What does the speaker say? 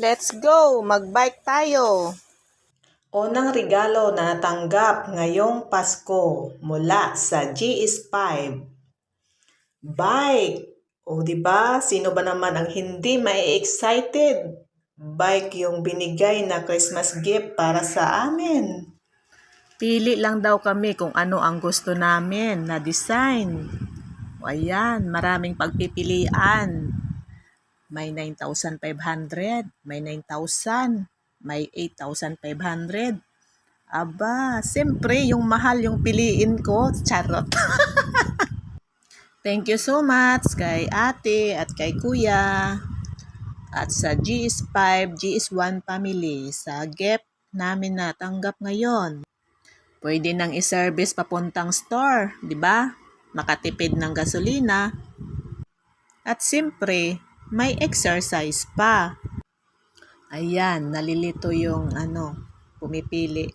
Let's go! Mag-bike tayo! Unang regalo na natanggap ngayong Pasko mula sa GS5. Bike! O di ba? Sino ba naman ang hindi mai-excited? Bike yung binigay na Christmas gift para sa amin. Pili lang daw kami kung ano ang gusto namin na design. O ayan, maraming pagpipilian. May 9,500, may 9,000, may 8,500. Aba, siyempre yung mahal yung piliin ko. Charot. Thank you so much kay ate at kay kuya at sa GS5, GS1 family sa gift namin natanggap ngayon. Pwede nang i-service papuntang store, di ba? Makatipid ng gasolina. At siyempre, may exercise pa. Ayan, nalilito yung pumipili.